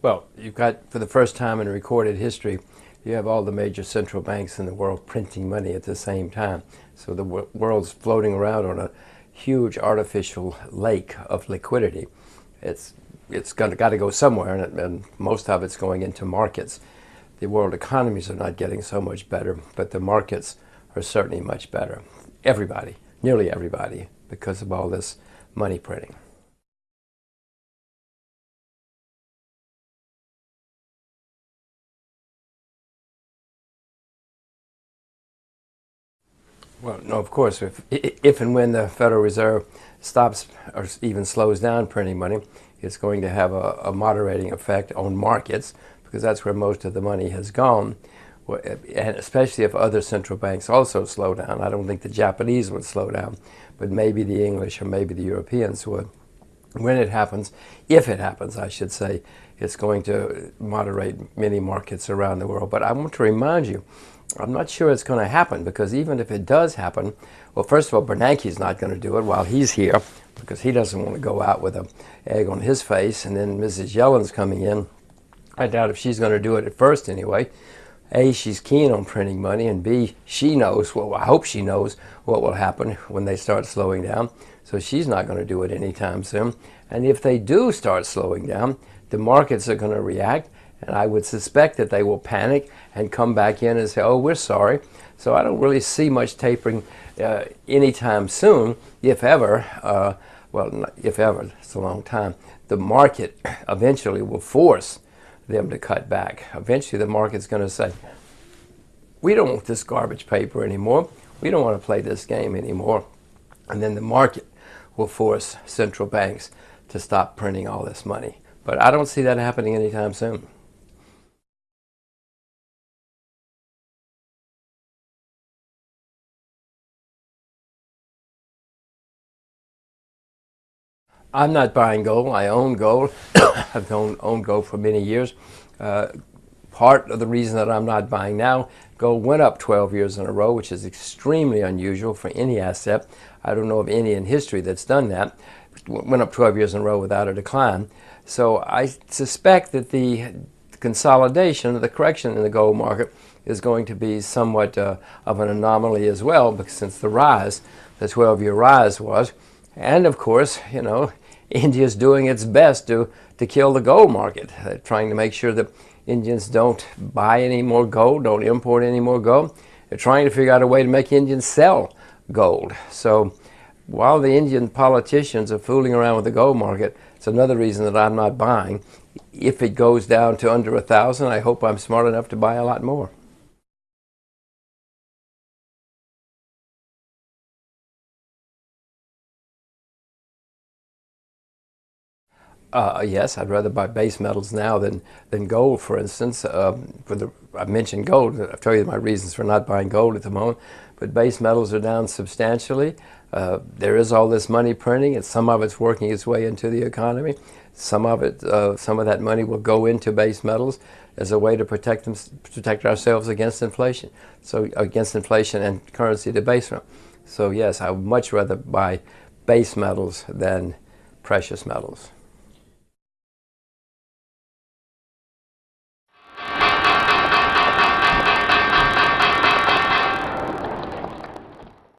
Well, you've got, for the first time in recorded history, you have all the major central banks in the world printing money at the same time. So the world's floating around on a huge artificial lake of liquidity. It's got to go somewhere, and most of it's going into markets. The world economies are not getting so much better, but the markets are certainly much better. Everybody, nearly everybody, because of all this money printing. Well, no, of course, if and when the Federal Reserve stops or even slows down printing money, it's going to have a moderating effect on markets because that's where most of the money has gone. And especially if other central banks also slow down. I don't think the Japanese would slow down, but maybe the English or maybe the Europeans would. When it happens, if it happens, I should say, it's going to moderate many markets around the world. But I want to remind you, I'm not sure it's going to happen because even if it does happen, well, first of all, Bernanke's not going to do it while he's here because he doesn't want to go out with an egg on his face. And then Mrs. Yellen's coming in. I doubt if she's going to do it at first anyway. A, she's keen on printing money, and B, she knows, well, I hope she knows what will happen when they start slowing down. So she's not going to do it anytime soon. And if they do start slowing down, the markets are going to react, and I would suspect that they will panic and come back in and say, oh, we're sorry. So I don't really see much tapering anytime soon, if ever. If ever, it's a long time. The market eventually will force them to cut back. Eventually the market's going to say, we don't want this garbage paper anymore. We don't want to play this game anymore. And then the market will force central banks to stop printing all this money. But I don't see that happening anytime soon. I'm not buying gold. I own gold. I've owned gold for many years. Part of the reason that I'm not buying now, gold went up 12 years in a row, which is extremely unusual for any asset. I don't know of any in history that's done that. Went up 12 years in a row without a decline. So I suspect that the consolidation, the correction in the gold market is going to be somewhat of an anomaly as well, because since the 12-year rise was, and of course, India's doing its best to kill the gold market, trying to make sure that Indians don't buy any more gold, don't import any more gold. They're trying to figure out a way to make Indians sell gold. So while the Indian politicians are fooling around with the gold market, it's another reason that I'm not buying. If it goes down to under 1,000, I hope I'm smart enough to buy a lot more. Yes, I'd rather buy base metals now than gold, for instance. I mentioned gold. I'll tell you my reasons for not buying gold at the moment. But base metals are down substantially. There is all this money printing, and some of it's working its way into the economy. Some of that money will go into base metals as a way to protect ourselves against inflation. So against inflation and currency debasement. So yes, I would much rather buy base metals than precious metals.